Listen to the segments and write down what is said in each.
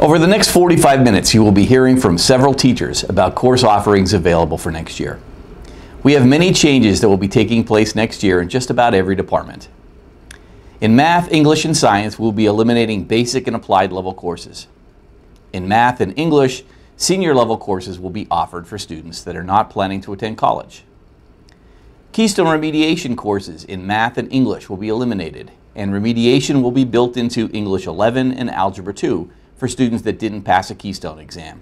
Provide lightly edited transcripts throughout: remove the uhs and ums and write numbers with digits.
Over the next 45 minutes, you will be hearing from several teachers about course offerings available for next year. We have many changes that will be taking place next year in just about every department. In math, English, and science, we'll be eliminating basic and applied level courses. In math and English, senior level courses will be offered for students that are not planning to attend college. Keystone remediation courses in math and English will be eliminated, and remediation will be built into English 11 and Algebra 2 for students that didn't pass a Keystone exam.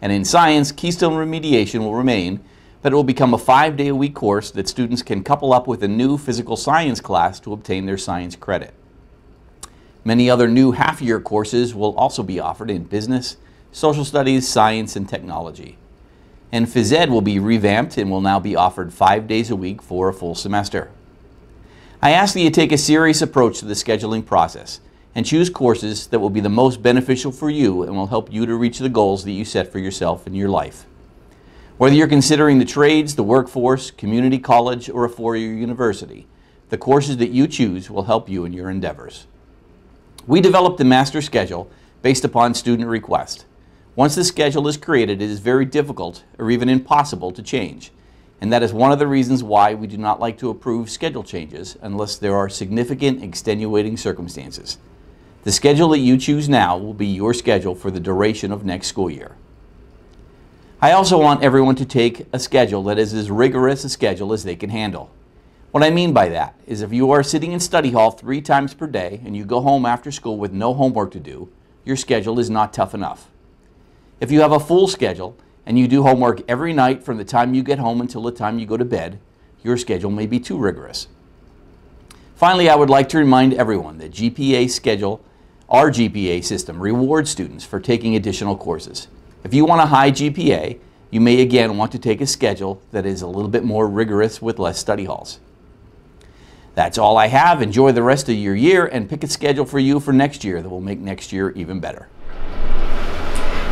And in science, Keystone remediation will remain, but it will become a 5-day-a-week course that students can couple up with a new physical science class to obtain their science credit. Many other new half-year courses will also be offered in business, social studies, science, and technology. And phys ed will be revamped and will now be offered 5 days a week for a full semester. I ask that you take a serious approach to the scheduling process and choose courses that will be the most beneficial for you and will help you to reach the goals that you set for yourself in your life. Whether you're considering the trades, the workforce, community college, or a four-year university, the courses that you choose will help you in your endeavors. We developed the master schedule based upon student request. Once the schedule is created, it is very difficult or even impossible to change. And that is one of the reasons why we do not like to approve schedule changes unless there are significant extenuating circumstances. The schedule that you choose now will be your schedule for the duration of next school year. I also want everyone to take a schedule that is as rigorous a schedule as they can handle. What I mean by that is if you are sitting in study hall 3 times per day and you go home after school with no homework to do, your schedule is not tough enough. If you have a full schedule and you do homework every night from the time you get home until the time you go to bed, your schedule may be too rigorous. Finally, I would like to remind everyone that our GPA system rewards students for taking additional courses. If you want a high GPA, you may again want to take a schedule that is a little bit more rigorous with less study halls. That's all I have. Enjoy the rest of your year and pick a schedule for you for next year that will make next year even better.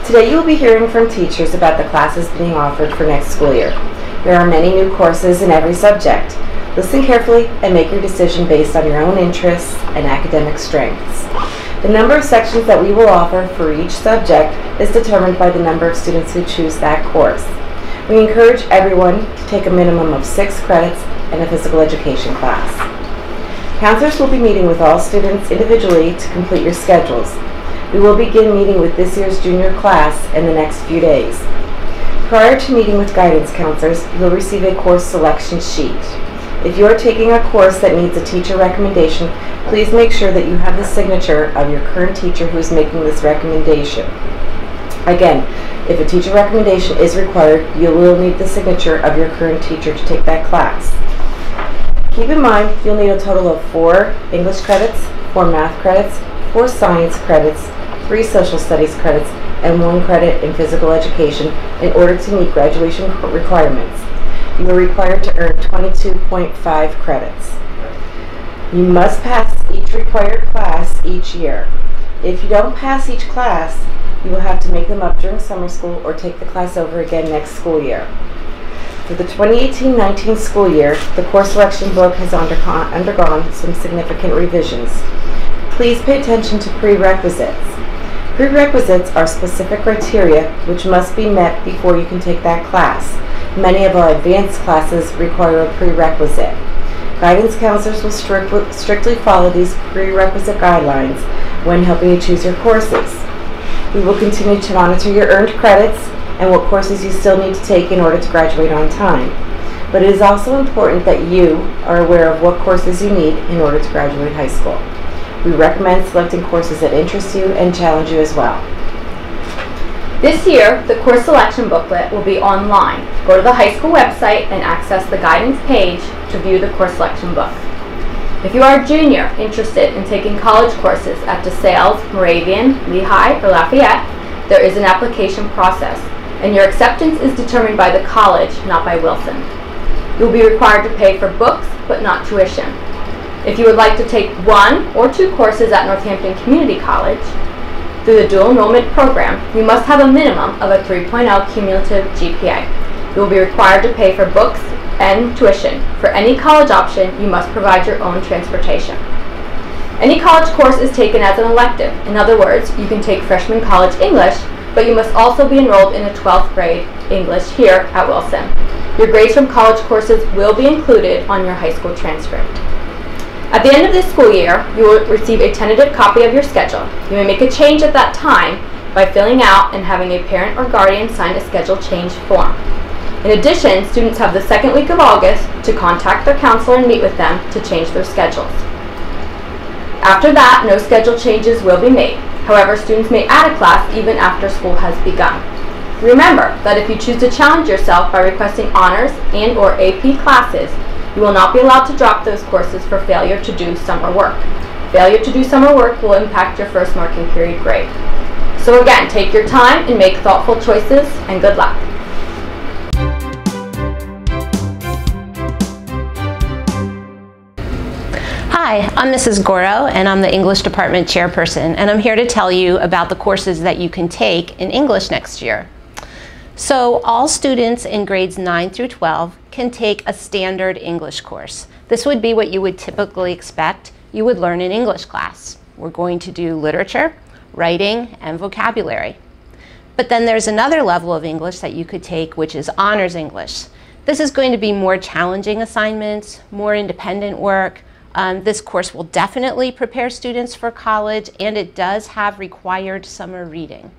Today you will be hearing from teachers about the classes being offered for next school year. There are many new courses in every subject. Listen carefully and make your decision based on your own interests and academic strengths. The number of sections that we will offer for each subject is determined by the number of students who choose that course. We encourage everyone to take a minimum of 6 credits in a physical education class. Counselors will be meeting with all students individually to complete your schedules. We will begin meeting with this year's junior class in the next few days. Prior to meeting with guidance counselors, you'll receive a course selection sheet. If you are taking a course that needs a teacher recommendation, please make sure that you have the signature of your current teacher who is making this recommendation. Again, if a teacher recommendation is required, you will need the signature of your current teacher to take that class. Keep in mind, you'll need a total of 4 English credits, 4 math credits, 4 science credits, 3 social studies credits, and 1 credit in physical education in order to meet graduation requirements. You are required to earn 22.5 credits. You must pass each required class each year. If you don't pass each class, you will have to make them up during summer school or take the class over again next school year. For the 2018-19 school year, the course selection book has undergone some significant revisions. Please pay attention to prerequisites. Prerequisites are specific criteria which must be met before you can take that class. Many of our advanced classes require a prerequisite. Guidance counselors will strictly follow these prerequisite guidelines when helping you choose your courses. We will continue to monitor your earned credits and what courses you still need to take in order to graduate on time. But it is also important that you are aware of what courses you need in order to graduate high school. We recommend selecting courses that interest you and challenge you as well. This year, the course selection booklet will be online. Go to the high school website and access the guidance page to view the course selection book. If you are a junior interested in taking college courses at DeSales, Moravian, Lehigh, or Lafayette, there is an application process, and your acceptance is determined by the college, not by Wilson. You will be required to pay for books, but not tuition. If you would like to take 1 or 2 courses at Northampton Community College, through the dual enrollment program, you must have a minimum of a 3.0 cumulative GPA. You will be required to pay for books and tuition. For any college option, you must provide your own transportation. Any college course is taken as an elective. In other words, you can take freshman college English, but you must also be enrolled in a 12th grade English here at Wilson. Your grades from college courses will be included on your high school transcript. At the end of this school year, you will receive a tentative copy of your schedule. You may make a change at that time by filling out and having a parent or guardian sign a schedule change form. In addition, students have the second week of August to contact their counselor and meet with them to change their schedules. After that, no schedule changes will be made. However, students may add a class even after school has begun. Remember that if you choose to challenge yourself by requesting honors and/or AP classes, you will not be allowed to drop those courses for failure to do summer work. Failure to do summer work will impact your first marking period grade. So again, take your time and make thoughtful choices, and good luck. Hi, I'm Mrs. Guro, and I'm the English Department Chairperson, and I'm here to tell you about the courses that you can take in English next year. So all students in grades 9 through 12 can take a standard English course. This would be what you would typically expect you would learn in English class. We're going to do literature, writing, and vocabulary. But then there's another level of English that you could take, which is honors English. This is going to be more challenging assignments, more independent work. This course will definitely prepare students for college, and it does have required summer reading.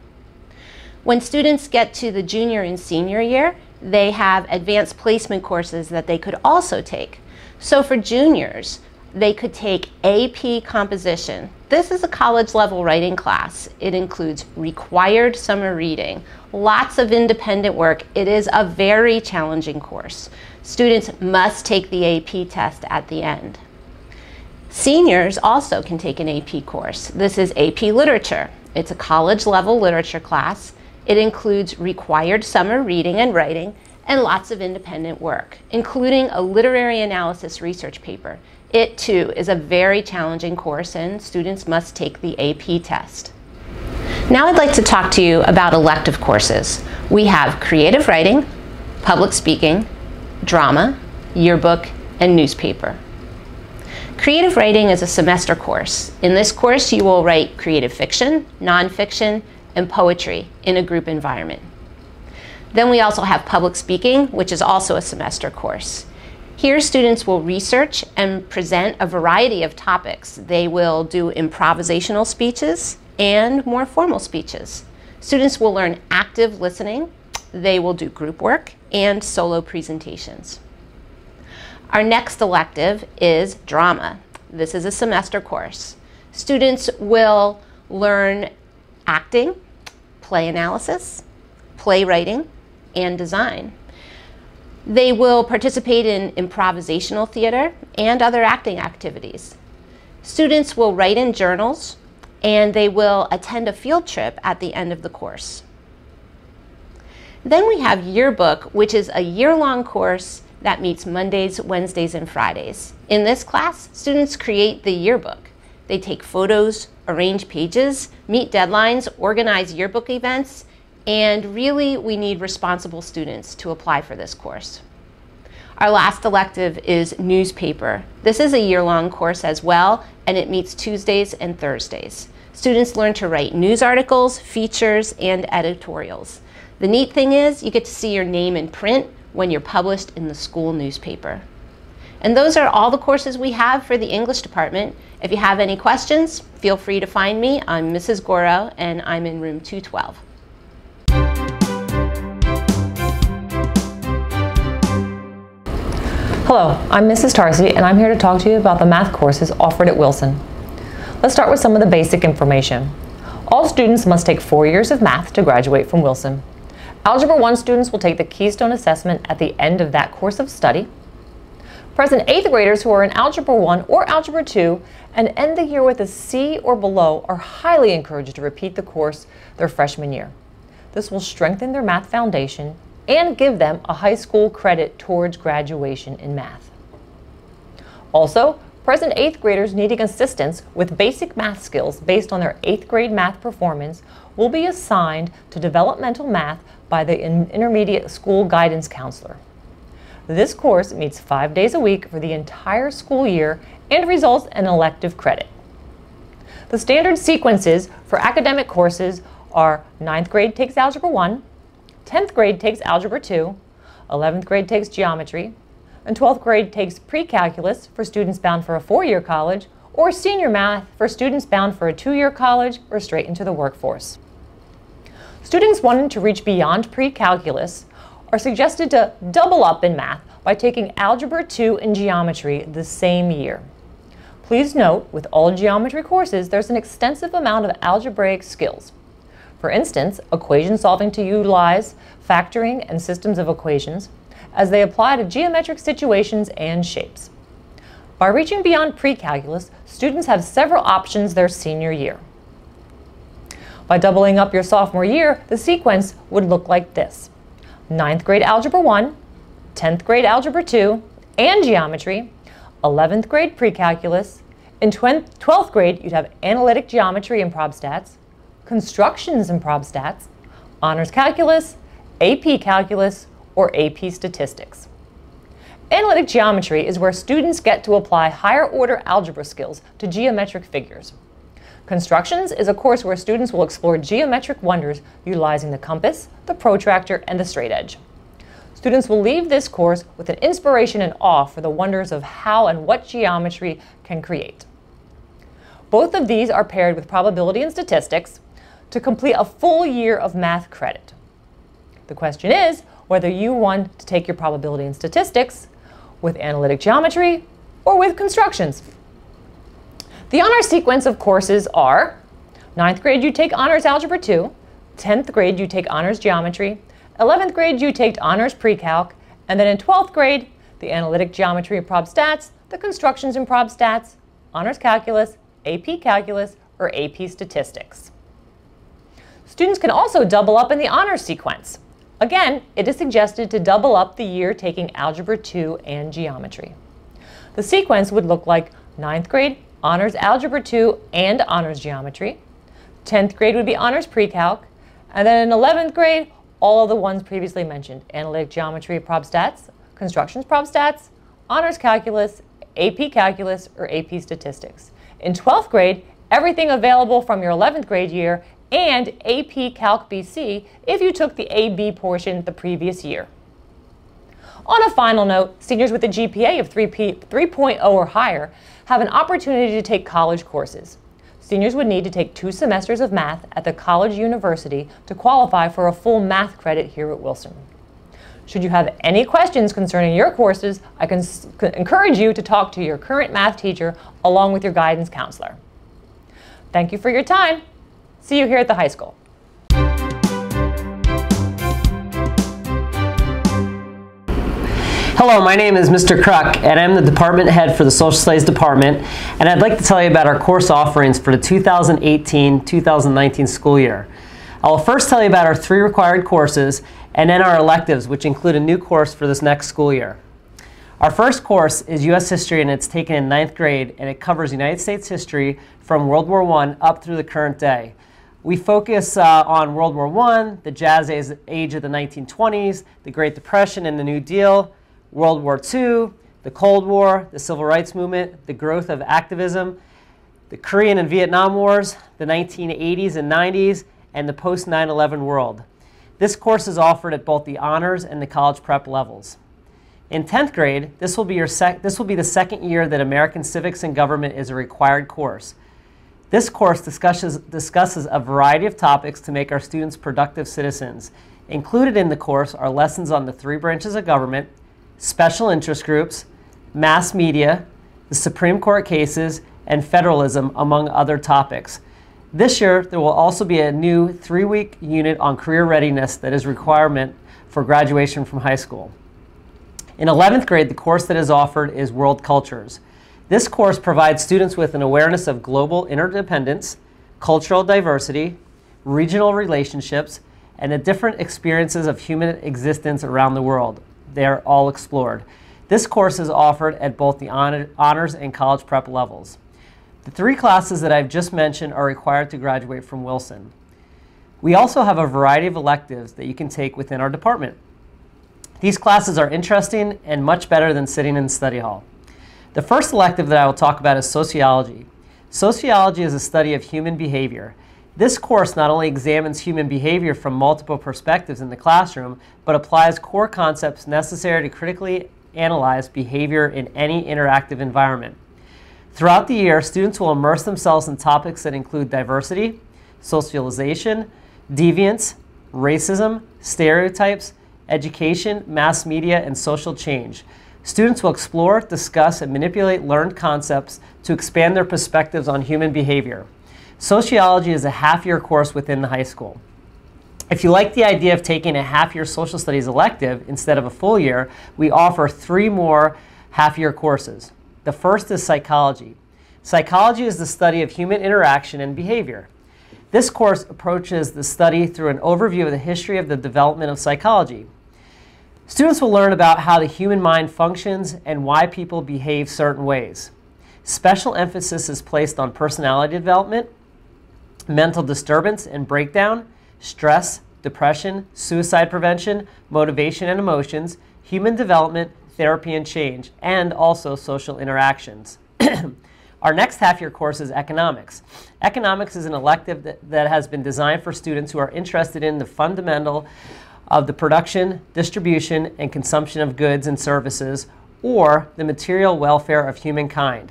When students get to the junior and senior year, they have advanced placement courses that they could also take. So for juniors, they could take AP Composition. This is a college level writing class. It includes required summer reading, lots of independent work. It is a very challenging course. Students must take the AP test at the end. Seniors also can take an AP course. This is AP Literature. It's a college level literature class. It includes required summer reading and writing and lots of independent work, including a literary analysis research paper. It too is a very challenging course, and students must take the AP test. Now I'd like to talk to you about elective courses. We have creative writing, public speaking, drama, yearbook, and newspaper. Creative writing is a semester course. In this course, you will write creative fiction, nonfiction, and poetry in a group environment. Then we also have public speaking, which is also a semester course. Here, students will research and present a variety of topics. They will do improvisational speeches and more formal speeches. Students will learn active listening. They will do group work and solo presentations. Our next elective is drama. This is a semester course. Students will learn acting, play analysis, playwriting, and design. They will participate in improvisational theater and other acting activities. Students will write in journals, and they will attend a field trip at the end of the course. Then we have yearbook, which is a year-long course that meets Mondays, Wednesdays, and Fridays. In this class, students create the yearbook. They take photos, arrange pages, meet deadlines, organize yearbook events, and really we need responsible students to apply for this course. Our last elective is newspaper. This is a year-long course as well, and it meets Tuesdays and Thursdays. Students learn to write news articles, features, and editorials. The neat thing is you get to see your name in print when you're published in the school newspaper. And those are all the courses we have for the English department. If you have any questions, feel free to find me. I'm Mrs. Guro, and I'm in room 212. Hello, I'm Mrs. Tarsi, and I'm here to talk to you about the math courses offered at Wilson. Let's start with some of the basic information. All students must take 4 years of math to graduate from Wilson. Algebra 1 students will take the Keystone Assessment at the end of that course of study. Present 8th graders who are in Algebra 1 or Algebra 2 and end the year with a C or below are highly encouraged to repeat the course their freshman year. This will strengthen their math foundation and give them a high school credit towards graduation in math. Also, present 8th graders needing assistance with basic math skills based on their 8th grade math performance will be assigned to developmental math by the intermediate school guidance counselor. This course meets 5 days a week for the entire school year and results in elective credit. The standard sequences for academic courses are 9th grade takes Algebra 1, 10th grade takes Algebra 2, 11th grade takes Geometry, and 12th grade takes Pre-Calculus for students bound for a 4-year college, or Senior Math for students bound for a 2-year college or straight into the workforce. Students wanting to reach beyond Pre-Calculus are suggested to double up in math by taking Algebra 2 and Geometry the same year. Please note, with all geometry courses, there's an extensive amount of algebraic skills. For instance, equation solving to utilize factoring and systems of equations as they apply to geometric situations and shapes. By reaching beyond pre-calculus, students have several options their senior year. By doubling up your sophomore year, the sequence would look like this: 9th grade Algebra 1, 10th grade Algebra 2 and Geometry, 11th grade Pre-Calculus. In 12th grade, you'd have Analytic Geometry and Prob Stats, Constructions and Prob Stats, Honors Calculus, AP Calculus, or AP Statistics. Analytic Geometry is where students get to apply higher order algebra skills to geometric figures. Constructions is a course where students will explore geometric wonders utilizing the compass, the protractor, and the straight edge. Students will leave this course with an inspiration and awe for the wonders of how and what geometry can create. Both of these are paired with probability and statistics to complete a full year of math credit. The question is whether you want to take your probability and statistics with analytic geometry or with constructions. The honor sequence of courses are: 9th grade you take Honors Algebra 2, 10th grade you take Honors Geometry, 11th grade you take Honors Pre-Calc, and then in 12th grade, the Analytic Geometry and Prob Stats, the Constructions and Prob Stats, Honors Calculus, AP Calculus, or AP Statistics. Students can also double up in the honors sequence. Again, it is suggested to double up the year taking Algebra 2 and Geometry. The sequence would look like 9th grade, Honors Algebra 2 and Honors Geometry. 10th grade would be Honors Pre-Calc. And then in 11th grade, all of the ones previously mentioned: Analytic Geometry, Prob Stats, Constructions, Prob Stats, Honors Calculus, AP Calculus, or AP Statistics. In 12th grade, everything available from your 11th grade year and AP Calc BC if you took the AB portion the previous year. On a final note, seniors with a GPA of 3.0 or higher have an opportunity to take college courses. Seniors would need to take 2 semesters of math at the college university to qualify for a full math credit here at Wilson. Should you have any questions concerning your courses, I can encourage you to talk to your current math teacher along with your guidance counselor. Thank you for your time. See you here at the high school. Hello, my name is Mr. Kruk, and I'm the department head for the Social Studies Department, and I'd like to tell you about our course offerings for the 2018-2019 school year. I will first tell you about our 3 required courses, and then our electives, which include a new course for this next school year. Our first course is U.S. History, and it's taken in 9th grade, and it covers United States history from World War I up through the current day. We focus on World War I, the jazz age of the 1920s, the Great Depression and the New Deal, World War II, the Cold War, the Civil Rights Movement, the growth of activism, the Korean and Vietnam Wars, the 1980s and 90s, and the post-9/11 world. This course is offered at both the honors and the college prep levels. In 10th grade, this will be the second year that American Civics and Government is a required course. This course discusses a variety of topics to make our students productive citizens. Included in the course are lessons on the 3 branches of government, special interest groups, mass media, the Supreme Court cases, and federalism, among other topics. This year, there will also be a new 3-week unit on career readiness that is a requirement for graduation from high school. In 11th grade, the course that is offered is World Cultures. This course provides students with an awareness of global interdependence, cultural diversity, regional relationships, and the different experiences of human existence around the world. They are all explored. This course is offered at both the honors and college prep levels. The 3 classes that I've just mentioned are required to graduate from Wilson. We also have a variety of electives that you can take within our department. These classes are interesting and much better than sitting in the study hall. The first elective that I will talk about is sociology. Sociology is a study of human behavior. This course not only examines human behavior from multiple perspectives in the classroom, but applies core concepts necessary to critically analyze behavior in any interactive environment. Throughout the year, students will immerse themselves in topics that include diversity, socialization, deviance, racism, stereotypes, education, mass media, and social change. Students will explore, discuss, and manipulate learned concepts to expand their perspectives on human behavior. Sociology is a half-year course within the high school. If you like the idea of taking a half-year social studies elective instead of a full year, we offer 3 more half-year courses. The first is psychology. Psychology is the study of human interaction and behavior. This course approaches the study through an overview of the history of the development of psychology. Students will learn about how the human mind functions and why people behave certain ways. Special emphasis is placed on personality development, mental disturbance and breakdown, stress, depression, suicide prevention, motivation and emotions, human development, therapy and change, and also social interactions. Our next half-year course is economics. Economics is an elective that has been designed for students who are interested in the fundamental of the production, distribution, and consumption of goods and services, or the material welfare of humankind.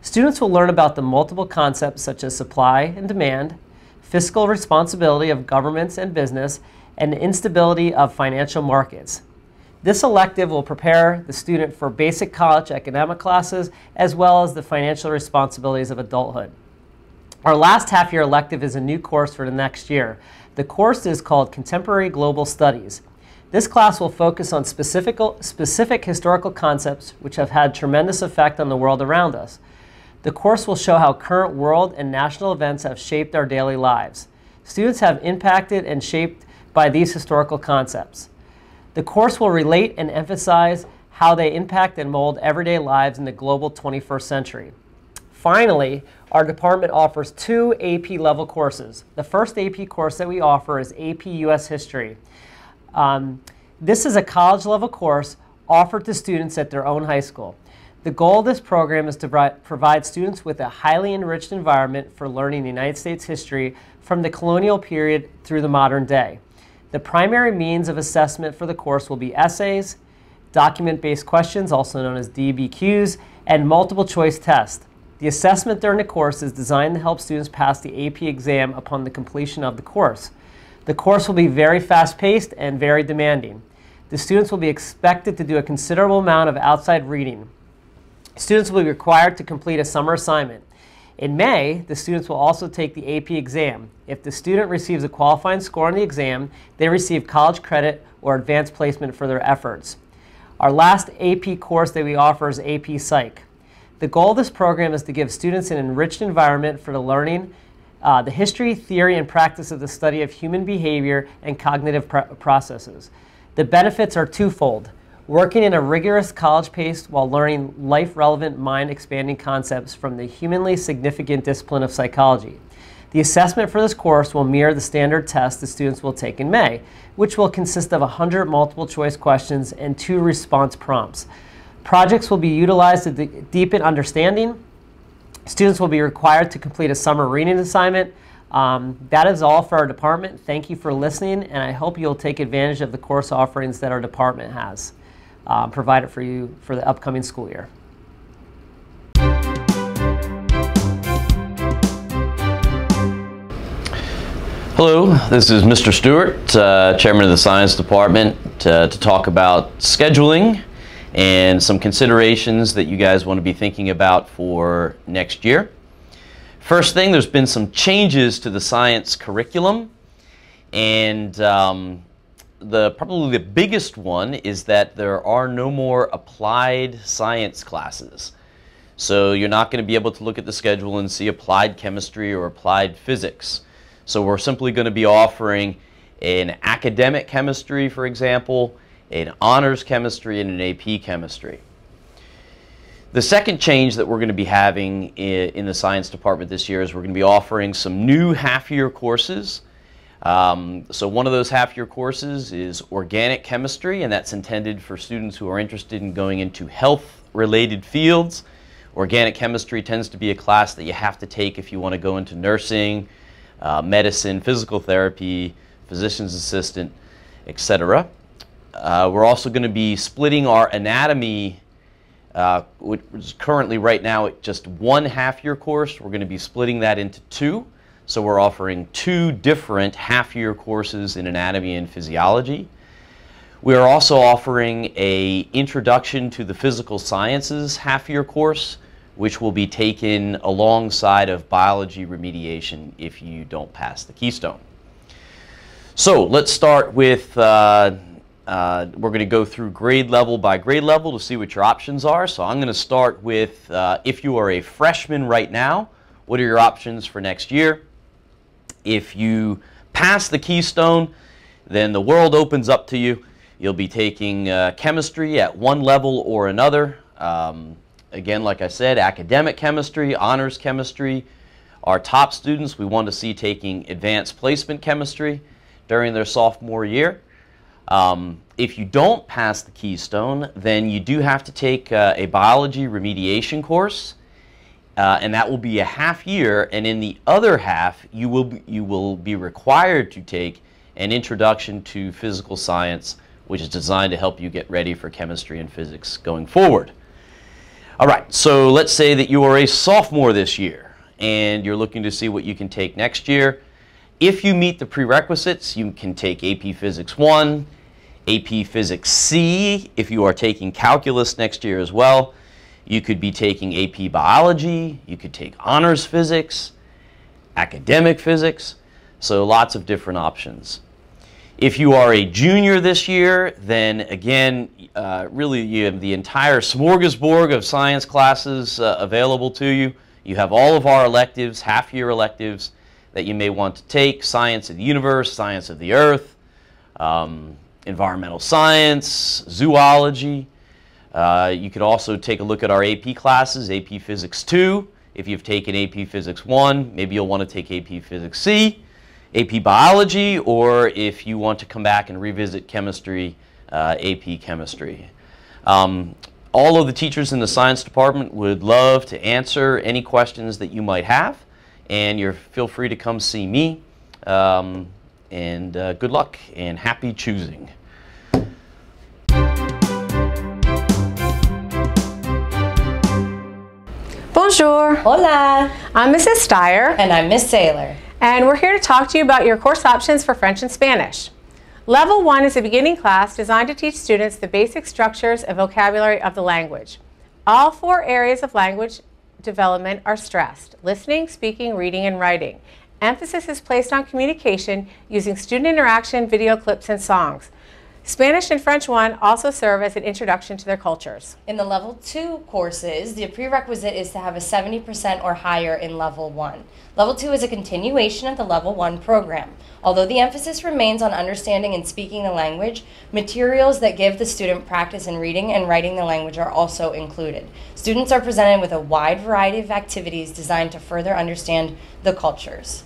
Students will learn about the multiple concepts such as supply and demand, fiscal responsibility of governments and business, and the instability of financial markets. This elective will prepare the student for basic college economic classes as well as the financial responsibilities of adulthood. Our last half-year elective is a new course for the next year. The course is called Contemporary Global Studies. This class will focus on specific historical concepts which have had tremendous effect on the world around us. The course will show how current world and national events have shaped our daily lives. Students have impacted and shaped by these historical concepts. The course will relate and emphasize how they impact and mold everyday lives in the global 21st century. Finally, our department offers 2 AP level courses. The first AP course that we offer is AP US History. This is a college level course offered to students at their own high school. The goal of this program is to provide students with a highly enriched environment for learning United States history from the colonial period through the modern day. The primary means of assessment for the course will be essays, document-based questions, also known as DBQs, and multiple choice tests. The assessment during the course is designed to help students pass the AP exam upon the completion of the course. The course will be very fast-paced and very demanding. The students will be expected to do a considerable amount of outside reading. Students will be required to complete a summer assignment. In May, the students will also take the AP exam. If the student receives a qualifying score on the exam, they receive college credit or advanced placement for their efforts. Our last AP course that we offer is AP Psych. The goal of this program is to give students an enriched environment for the learning, the history, theory, and practice of the study of human behavior and cognitive processes. The benefits are twofold: working in a rigorous college pace while learning life-relevant, mind-expanding concepts from the humanly significant discipline of psychology. The assessment for this course will mirror the standard test the students will take in May, which will consist of 100 multiple-choice questions and 2 response prompts. Projects will be utilized to deepen understanding. Students will be required to complete a summer reading assignment. That is all for our department. Thank you for listening, and I hope you'll take advantage of the course offerings that our department has provided for you for the upcoming school year. Hello, this is Mr. Stewart, Chairman of the Science Department, to talk about scheduling and some considerations that you guys want to be thinking about for next year. First thing, there's been some changes to the science curriculum, and probably the biggest one is that there are no more applied science classes. So you're not going to be able to look at the schedule and see applied chemistry or applied physics. So we're simply going to be offering an academic chemistry, for example, an honors chemistry, and an AP chemistry. The second change that we're going to be having in the science department this year is we're going to be offering some new half-year courses. So one of those half-year courses is organic chemistry, and that's intended for students who are interested in going into health-related fields, Organic chemistry tends to be a class that you have to take if you want to go into nursing, medicine, physical therapy, physician's assistant, etc. We're also going to be splitting our anatomy, which is currently right now at just one half-year course. We're going to be splitting that into two. So we're offering two different half-year courses in anatomy and physiology. We are also offering an Introduction to the Physical Sciences half-year course, which will be taken alongside of biology remediation if you don't pass the Keystone. So let's start with, we're going to go through grade level by grade level to see what your options are. So I'm going to start with, if you are a freshman right now, what are your options for next year? If you pass the Keystone, then the world opens up to you. You'll be taking chemistry at one level or another. Again, like I said, academic chemistry, honors chemistry. Our top students we want to see taking advanced placement chemistry during their sophomore year. If you don't pass the Keystone, then you do have to take a biology remediation course, and that will be a half year, and in the other half you will be required to take an Introduction to Physical Science, which is designed to help you get ready for chemistry and physics going forward. All right, so let's say that you are a sophomore this year and you're looking to see what you can take next year. If you meet the prerequisites, you can take AP Physics 1, AP Physics C if you are taking calculus next year as well. You could be taking AP Biology, you could take honors physics, academic physics, so lots of different options. If you are a junior this year, then again, really you have the entire smorgasbord of science classes available to you. You have all of our electives, half-year electives that you may want to take: science of the universe, science of the earth, environmental science, zoology. You could also take a look at our AP classes, AP Physics 2. If you've taken AP Physics 1, maybe you'll want to take AP Physics C. AP Biology, or if you want to come back and revisit chemistry, AP Chemistry. All of the teachers in the science department would love to answer any questions that you might have, and feel free to come see me. Good luck and happy choosing. Bonjour. Hola. I'm Mrs. Steyer. And I'm Miss Saylor. And we're here to talk to you about your course options for French and Spanish. Level 1 is a beginning class designed to teach students the basic structures and vocabulary of the language. All 4 areas of language development are stressed: listening, speaking, reading, and writing. Emphasis is placed on communication using student interaction, video clips, and songs. Spanish and French 1 also serve as an introduction to their cultures. In the Level 2 courses, the prerequisite is to have a 70% or higher in Level 1. Level 2 is a continuation of the Level 1 program. Although the emphasis remains on understanding and speaking the language, materials that give the student practice in reading and writing the language are also included. Students are presented with a wide variety of activities designed to further understand the cultures.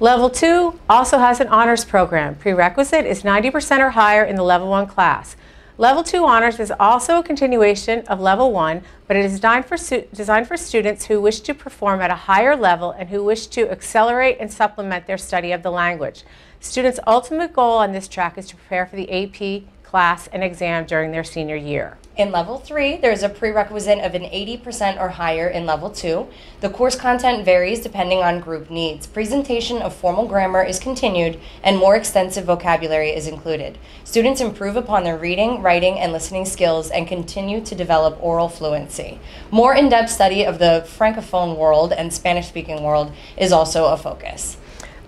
Level 2 also has an honors program. Prerequisite is 90% or higher in the Level 1 class. Level 2 honors is also a continuation of Level 1, but it is designed for students who wish to perform at a higher level and who wish to accelerate and supplement their study of the language. Students' ultimate goal on this track is to prepare for the AP class and exam during their senior year. In Level 3, there is a prerequisite of an 80% or higher in Level 2. The course content varies depending on group needs. Presentation of formal grammar is continued, and more extensive vocabulary is included. Students improve upon their reading, writing, and listening skills and continue to develop oral fluency. More in-depth study of the Francophone world and Spanish-speaking world is also a focus.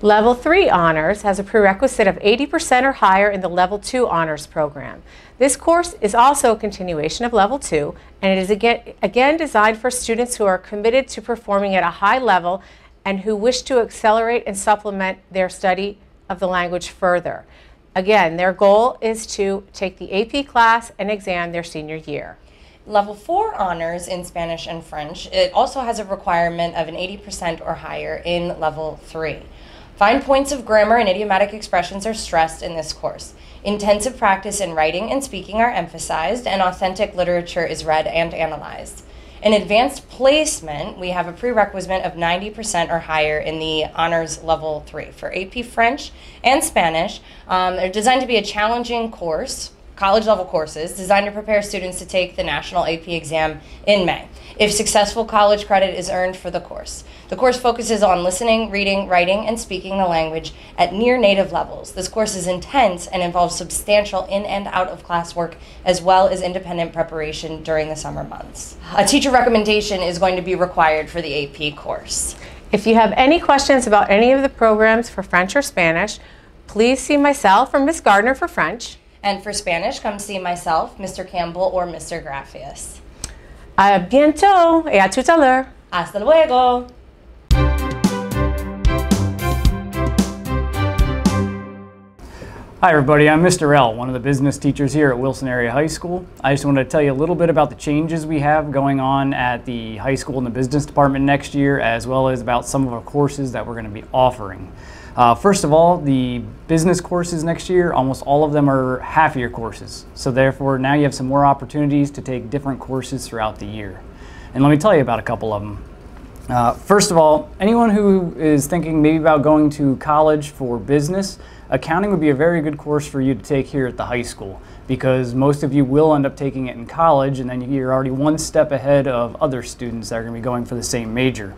Level 3 honors has a prerequisite of 80% or higher in the Level 2 honors program. This course is also a continuation of Level 2, and it is again designed for students who are committed to performing at a high level and who wish to accelerate and supplement their study of the language further. Again, their goal is to take the AP class and exam their senior year. Level 4 honors in Spanish and French, it also has a requirement of an 80% or higher in Level 3. Fine points of grammar and idiomatic expressions are stressed in this course. Intensive practice in writing and speaking are emphasized, and authentic literature is read and analyzed. In advanced placement, we have a prerequisite of 90% or higher in the honors level 3. For AP French and Spanish, they're designed to be a challenging course, college level courses, designed to prepare students to take the national AP exam in May. If successful, college credit is earned for the course. The course focuses on listening, reading, writing, and speaking the language at near native levels. This course is intense and involves substantial in and out of class work, as well as independent preparation during the summer months. A teacher recommendation is going to be required for the AP course. If you have any questions about any of the programs for French or Spanish, please see myself or Ms. Gardner for French. And for Spanish, come see myself, Mr. Campbell, or Mr. Grafias. À bientôt et à tout à l'heure. Hasta luego! Hi everybody, I'm Mr. L, one of the business teachers here at Wilson Area High School. I just wanted to tell you a little bit about the changes we have going on at the high school and the business department next year, as well as about some of our courses that we're going to be offering. First of all, the business courses next year, almost all of them are half-year courses. So therefore, now you have some more opportunities to take different courses throughout the year. And let me tell you about a couple of them. First of all, anyone who is thinking maybe about going to college for business, accounting would be a very good course for you to take here at the high school, because most of you will end up taking it in college, and then you're already one step ahead of other students that are going to be going for the same major.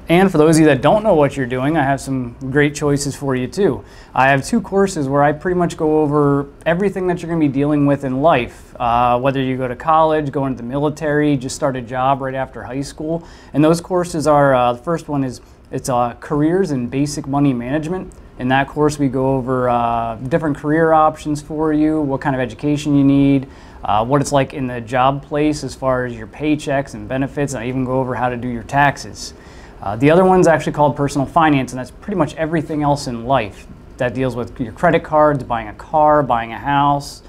And for those of you that don't know what you're doing, I have some great choices for you too. I have two courses where I pretty much go over everything that you're going to be dealing with in life, whether you go to college, go into the military, just start a job right after high school. And those courses are, the first one is, it's Careers in Basic Money Management. In that course, we go over different career options for you, what kind of education you need, what it's like in the job place as far as your paychecks and benefits, and I even go over how to do your taxes. The other one's actually called Personal Finance, and that's pretty much everything else in life that deals with your credit cards, buying a car, buying a house,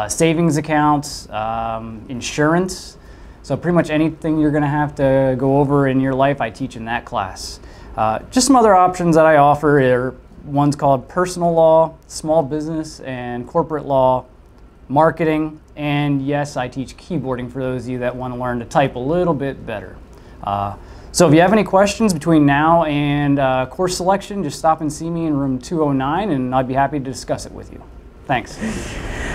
savings accounts, insurance. So pretty much anything you're going to have to go over in your life, I teach in that class. Just some other options that I offer are one's called Personal Law, Small Business and Corporate Law, Marketing, and yes, I teach keyboarding for those of you that want to learn to type a little bit better. So if you have any questions between now and course selection, just stop and see me in room 209 and I'd be happy to discuss it with you. Thanks.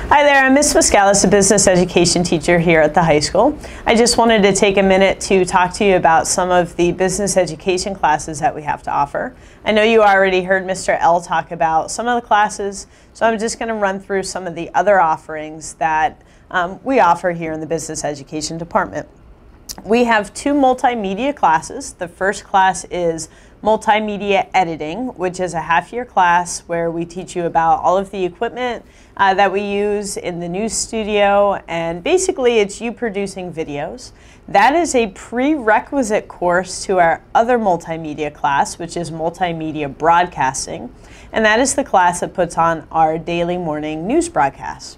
Hi there, I'm Ms. Muscalis, a business education teacher here at the high school. I just wanted to take a minute to talk to you about some of the business education classes that we have to offer. I know you already heard Mr. L talk about some of the classes, so I'm just going to run through some of the other offerings that we offer here in the business education department. We have two multimedia classes. The first class is Multimedia Editing, which is a half-year class where we teach you about all of the equipment that we use in the news studio, and basically it's you producing videos. That is a prerequisite course to our other multimedia class, which is Multimedia Broadcasting, and that is the class that puts on our daily morning news broadcasts.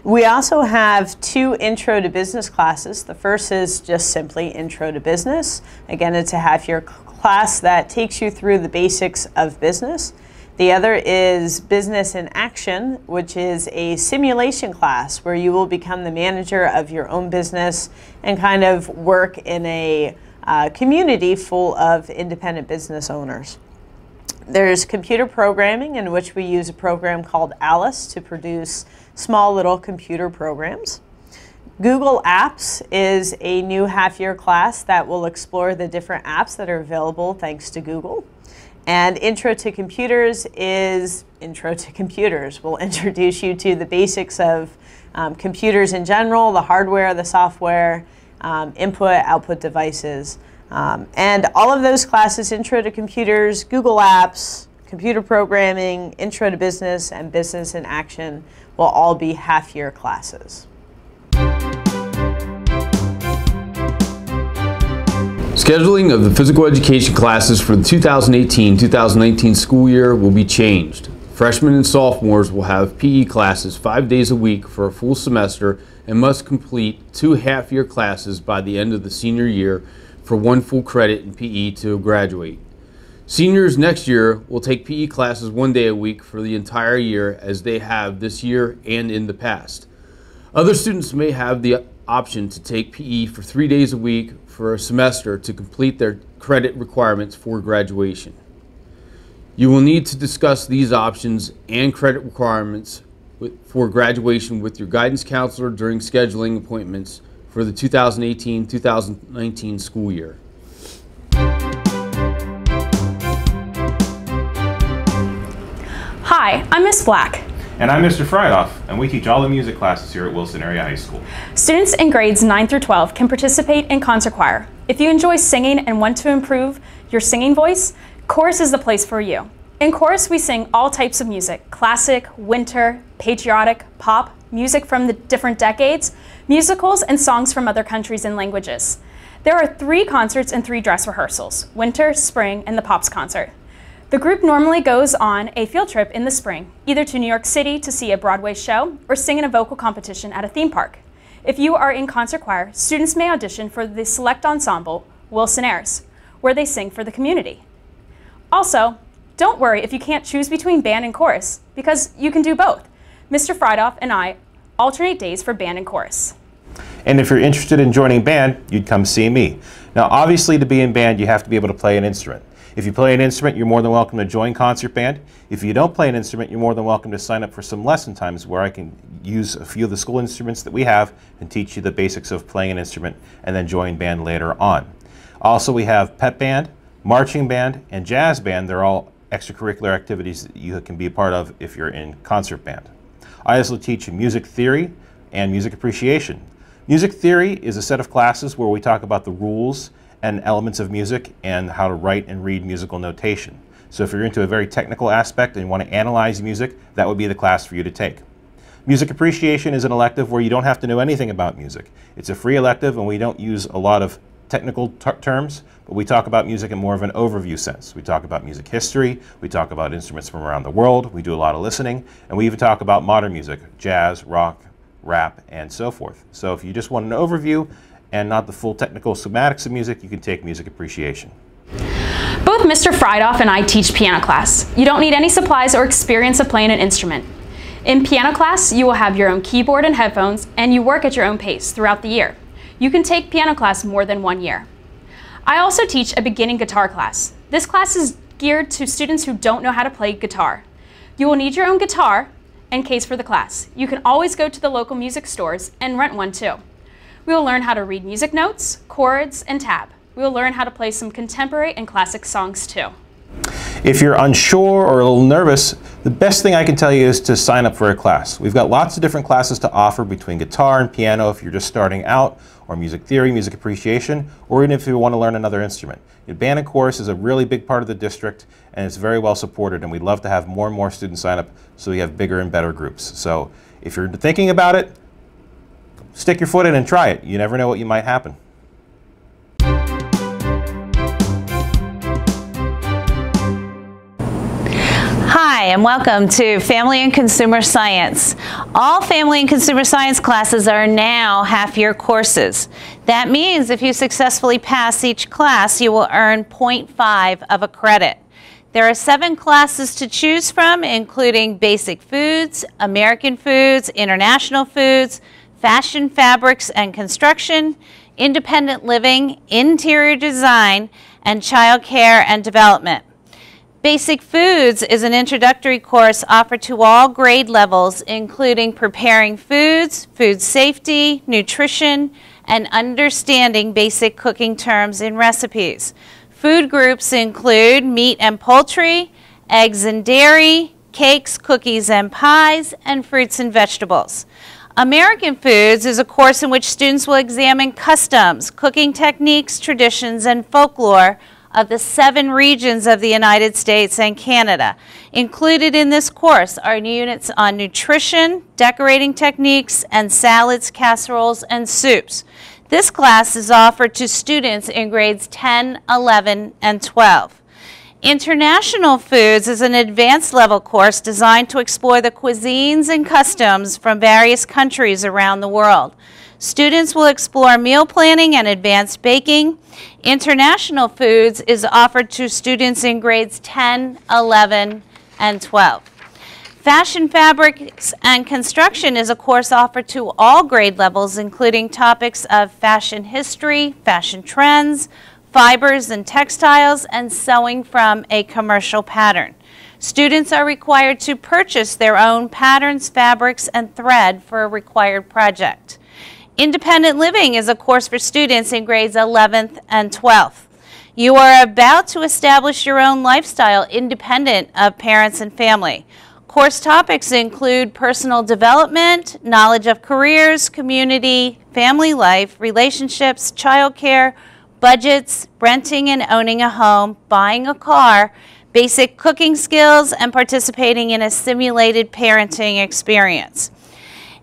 We also have two Intro to Business classes. The first is just simply Intro to Business. Again, it's a half-year class that takes you through the basics of business. The other is Business in Action, which is a simulation class where you will become the manager of your own business and kind of work in a community full of independent business owners. There's computer programming, in which we use a program called Alice to produce small little computer programs. Google Apps is a new half-year class that will explore the different apps that are available thanks to Google. And Intro to Computers is Intro to Computers. We'll introduce you to the basics of computers in general, the hardware, the software, input, output devices. And all of those classes, Intro to Computers, Google Apps, Computer Programming, Intro to Business, and Business in Action will all be half-year classes. Scheduling of the physical education classes for the 2018-2019 school year will be changed. Freshmen and sophomores will have PE classes 5 days a week for a full semester and must complete 2 half-year classes by the end of the senior year for 1 full credit in PE to graduate. Seniors next year will take PE classes 1 day a week for the entire year, as they have this year and in the past. Other students may have the option to take PE for 3 days a week for a semester to complete their credit requirements for graduation. You will need to discuss these options and credit requirements for graduation with your guidance counselor during scheduling appointments for the 2018-2019 school year. Hi, I'm Miss Black. And I'm Mr. Freidhoff, and we teach all the music classes here at Wilson Area High School. Students in grades 9 through 12 can participate in concert choir. If you enjoy singing and want to improve your singing voice, chorus is the place for you. In chorus, we sing all types of music: classic, winter, patriotic, pop, music from the different decades, musicals, and songs from other countries and languages. There are 3 concerts and 3 dress rehearsals: winter, spring, and the Pops concert. The group normally goes on a field trip in the spring, either to New York City to see a Broadway show or sing in a vocal competition at a theme park. If you are in concert choir, students may audition for the select ensemble, Wilson Airs, where they sing for the community. Also, don't worry if you can't choose between band and chorus, because you can do both. Mr. Freidhoff and I alternate days for band and chorus. And if you're interested in joining band, you'd come see me. Now, obviously, to be in band, you have to be able to play an instrument. If you play an instrument, you're more than welcome to join concert band. If you don't play an instrument, you're more than welcome to sign up for some lesson times where I can use a few of the school instruments that we have and teach you the basics of playing an instrument and then join band later on. Also, we have pep band, marching band, and jazz band. They're all extracurricular activities that you can be a part of if you're in concert band. I also teach music theory and music appreciation. Music theory is a set of classes where we talk about the rules and elements of music and how to write and read musical notation. So if you're into a very technical aspect and you want to analyze music, that would be the class for you to take. Music appreciation is an elective where you don't have to know anything about music. It's a free elective and we don't use a lot of technical terms, but we talk about music in more of an overview sense. We talk about music history, we talk about instruments from around the world, we do a lot of listening, and we even talk about modern music, jazz, rock, rap, and so forth. So if you just want an overview and not the full technical schematics of music, you can take music appreciation. Both Mr. Freidhoff and I teach piano class. You don't need any supplies or experience of playing an instrument. In piano class, you will have your own keyboard and headphones, and you work at your own pace throughout the year. You can take piano class more than 1 year. I also teach a beginning guitar class. This class is geared to students who don't know how to play guitar. You will need your own guitar and case for the class. You can always go to the local music stores and rent one too. We will learn how to read music notes, chords, and tab. We will learn how to play some contemporary and classic songs too. If you're unsure or a little nervous, the best thing I can tell you is to sign up for a class. We've got lots of different classes to offer between guitar and piano if you're just starting out, or music theory, music appreciation, or even if you want to learn another instrument. Band and chorus is a really big part of the district and it's very well supported, and we'd love to have more and more students sign up so we have bigger and better groups. So if you're thinking about it, stick your foot in and try it. You never know what might happen. Hi, and welcome to Family and Consumer Science. All Family and Consumer Science classes are now half-year courses. That means if you successfully pass each class, you will earn 0.5 of a credit. There are 7 classes to choose from, including Basic Foods, American Foods, International Foods, Fashion, Fabrics and Construction, Independent Living, Interior Design, and Child Care and Development. Basic Foods is an introductory course offered to all grade levels, including preparing foods, food safety, nutrition, and understanding basic cooking terms and recipes. Food groups include meat and poultry, eggs and dairy, cakes, cookies and pies, and fruits and vegetables. American Foods is a course in which students will examine customs, cooking techniques, traditions, and folklore of the 7 regions of the United States and Canada. Included in this course are units on nutrition, decorating techniques, and salads, casseroles, and soups. This class is offered to students in grades 10, 11, and 12. International Foods is an advanced level course designed to explore the cuisines and customs from various countries around the world. Students will explore meal planning and advanced baking. International Foods is offered to students in grades 10, 11, and 12. Fashion, fabrics, and construction is a course offered to all grade levels, including topics of fashion history, fashion trends, fibers and textiles, and sewing from a commercial pattern. Students are required to purchase their own patterns, fabrics, and thread for a required project. Independent living is a course for students in grades 11th and 12th. You are about to establish your own lifestyle independent of parents and family. Course topics include personal development, knowledge of careers, community, family life, relationships, childcare, budgets, renting and owning a home, buying a car, basic cooking skills, and participating in a simulated parenting experience.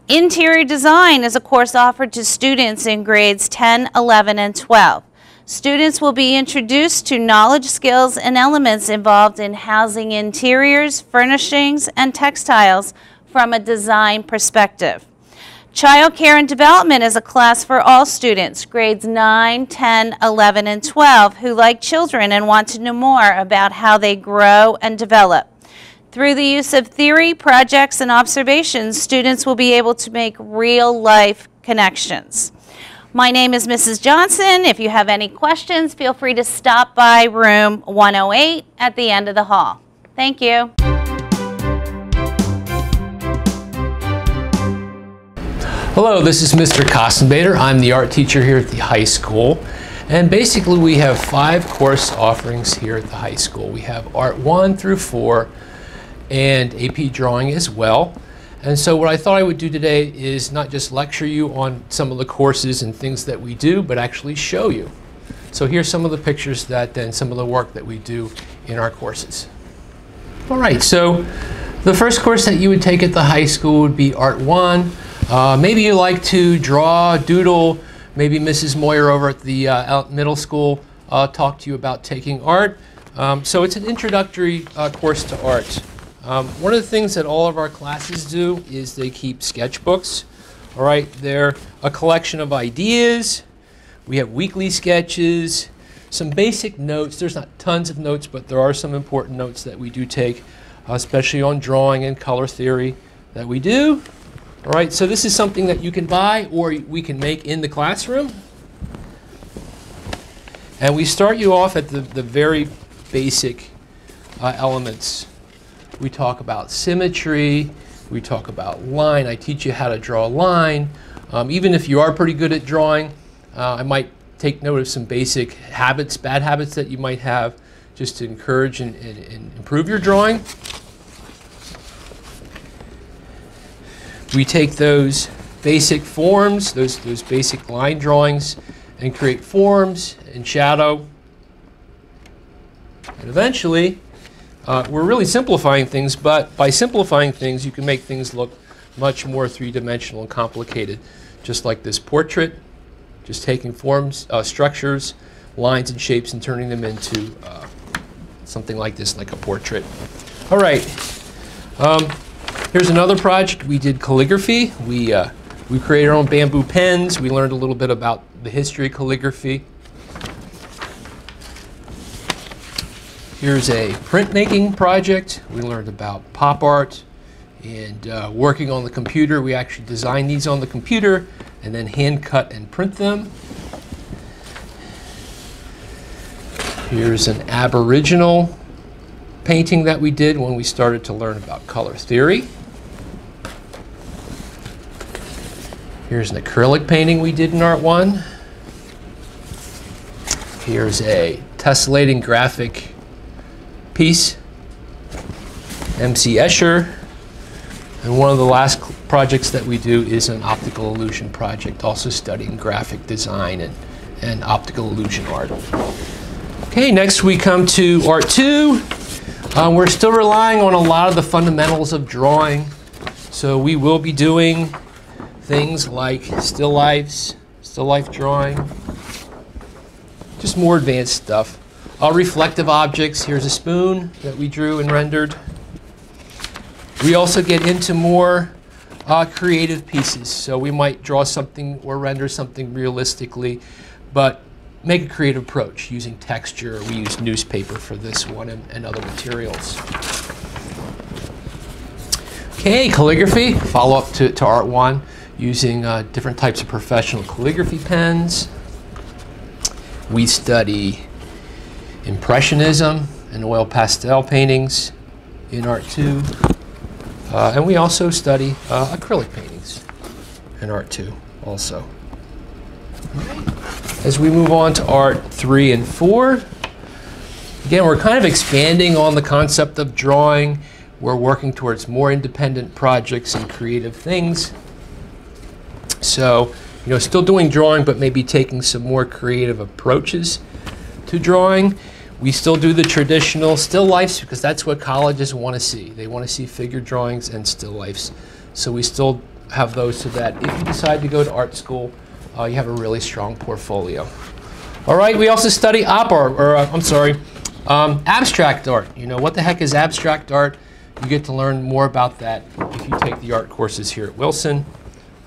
Interior design is a course offered to students in grades 10, 11, and 12. Students will be introduced to knowledge, skills, and elements involved in housing interiors, furnishings, and textiles from a design perspective. Child Care and Development is a class for all students, grades 9, 10, 11, and 12, who like children and want to know more about how they grow and develop. Through the use of theory, projects, and observations, students will be able to make real-life connections. My name is Mrs. Johnson. If you have any questions, feel free to stop by room 108 at the end of the hall. Thank you. Hello, this is Mr. Costenbader. I'm the art teacher here at the high school. And basically we have 5 course offerings here at the high school. We have Art 1 through 4 and AP Drawing as well. And so what I thought I would do today is not just lecture you on some of the courses and things that we do, but actually show you. So here's some of the pictures and some of the work that we do in our courses. All right, so the first course that you would take at the high school would be Art 1. Maybe you like to draw, doodle. Maybe Mrs. Moyer over at the middle school talked to you about taking art. So it's an introductory course to art. One of the things that all of our classes do is they keep sketchbooks. All right, they're a collection of ideas. We have weekly sketches, some basic notes. There's not tons of notes, but there are some important notes that we do take, especially on drawing and color theory that we do. All right, so this is something that you can buy or we can make in the classroom. And we start you off at the very basic elements. We talk about symmetry, we talk about line. I teach you how to draw a line. Even if you are pretty good at drawing, I might take note of some basic habits, bad habits that you might have, just to encourage and improve your drawing. We take those basic forms, those basic line drawings, and create forms and shadow. And eventually, we're really simplifying things, but by simplifying things, you can make things look much more three-dimensional and complicated. Just like this portrait, just taking forms, structures, lines and shapes and turning them into something like this, like a portrait. All right, here's another project. We did calligraphy. We created our own bamboo pens. We learned a little bit about the history of calligraphy. Here's a printmaking project. We learned about pop art and working on the computer. We actually designed these on the computer and then hand cut and print them. Here's an Aboriginal painting that we did when we started to learn about color theory. Here's an acrylic painting we did in Art 1. Here's a tessellating graphic piece, MC Escher. And one of the last projects that we do is an optical illusion project, also studying graphic design and optical illusion art. Okay, next we come to Art 2. We're still relying on a lot of the fundamentals of drawing. So we will be doing things like still life drawing, just more advanced stuff. Reflective objects. Here's a spoon that we drew and rendered. We also get into more creative pieces. So we might draw something or render something realistically, but make a creative approach using texture. We use newspaper for this one and other materials. Okay, calligraphy, follow up to Art 1 using different types of professional calligraphy pens. We study Impressionism and oil pastel paintings in Art 2. And we also study acrylic paintings in Art 2 also. As we move on to Art 3 and 4, again, we're kind of expanding on the concept of drawing. We're working towards more independent projects and creative things. So, still doing drawing, but maybe taking some more creative approaches to drawing. We still do the traditional still lifes because that's what colleges want to see. They want to see figure drawings and still lifes. So we still have those so that if you decide to go to art school, you have a really strong portfolio. All right, we also study abstract art. What the heck is abstract art? You get to learn more about that if you take the art courses here at Wilson.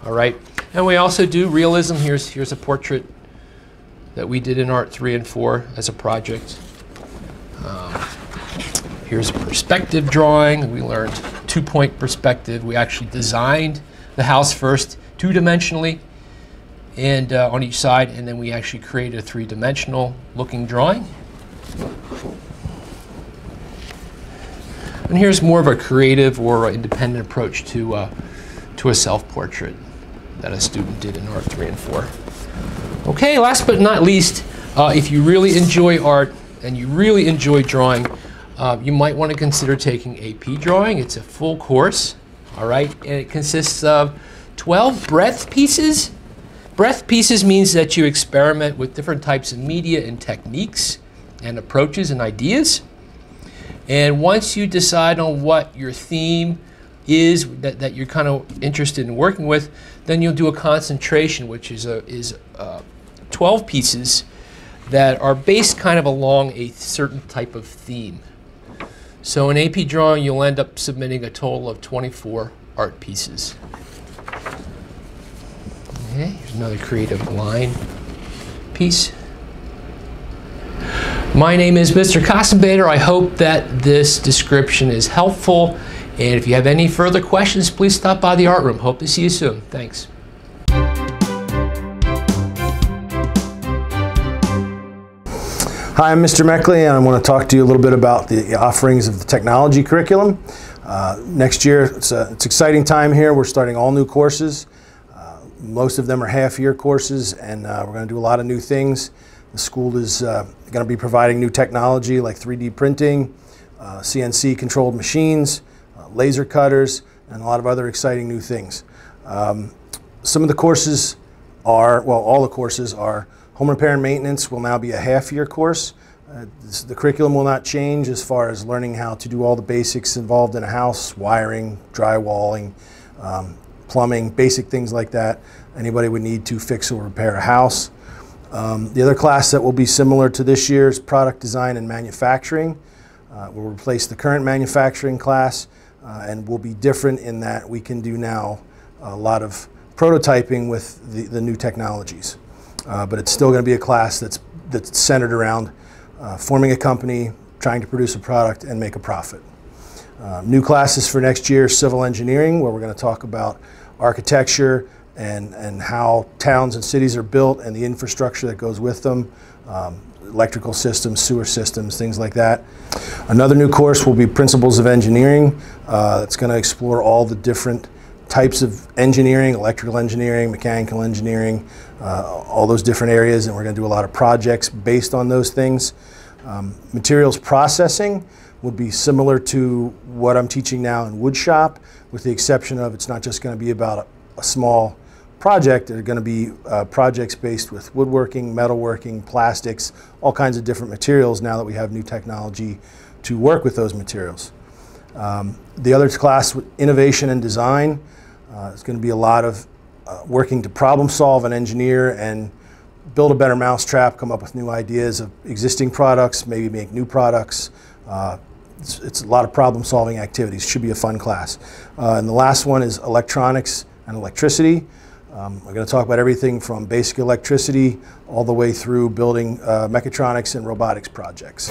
All right, and we also do realism. Here's a portrait that we did in Art 3 and 4 as a project. Here's a perspective drawing. We learned 2-point perspective. We actually designed the house first 2-dimensionally and on each side, and then we actually created a 3-dimensional looking drawing. And here's more of a creative or independent approach to a self-portrait that a student did in Art 3 and 4. Okay, last but not least, if you really enjoy art and you really enjoy drawing, you might want to consider taking AP Drawing. It's a full course, all right, and it consists of 12 breadth pieces. Breadth pieces means that you experiment with different types of media and techniques and approaches and ideas. And once you decide on what your theme is that you're kind of interested in working with, then you'll do a concentration, which is 12 pieces that are based kind of along a certain type of theme. So in AP Drawing, you'll end up submitting a total of 24 art pieces. Okay, here's another creative line piece. My name is Mr. Costenbader. I hope that this description is helpful. And if you have any further questions, please stop by the art room. Hope to see you soon. Thanks. Hi, I'm Mr. Meckley, and I want to talk to you a little bit about the offerings of the technology curriculum. Next year, it's an exciting time here. We're starting all new courses. Most of them are half-year courses, and we're going to do a lot of new things. The school is going to be providing new technology like 3D printing, CNC-controlled machines, laser cutters, and a lot of other exciting new things. Some of the courses are, well, all the courses are home repair and maintenance will now be a half-year course. The curriculum will not change as far as learning how to do all the basics involved in a house, wiring, drywalling, plumbing, basic things like that. Anybody would need to fix or repair a house. The other class that will be similar to this year's product design and manufacturing. We'll replace the current manufacturing class and will be different in that we can do now a lot of prototyping with the new technologies. But it's still going to be a class that's centered around forming a company, trying to produce a product, and make a profit. New classes for next year, civil engineering, where we're going to talk about architecture and how towns and cities are built and the infrastructure that goes with them, electrical systems, sewer systems, things like that. Another new course will be Principles of Engineering. That's going to explore all the different types of engineering, electrical engineering, mechanical engineering, all those different areas, and we're going to do a lot of projects based on those things. Materials processing would be similar to what I'm teaching now in woodshop, with the exception of it's not just going to be about a small project. They're going to be projects based with woodworking, metalworking, plastics, all kinds of different materials now that we have new technology to work with those materials. The other class, innovation and design, is going to be a lot of working to problem solve and engineer and build a better mousetrap, come up with new ideas of existing products, maybe make new products. It's a lot of problem solving activities. Should be a fun class. And the last one is electronics and electricity. We're going to talk about everything from basic electricity all the way through building mechatronics and robotics projects.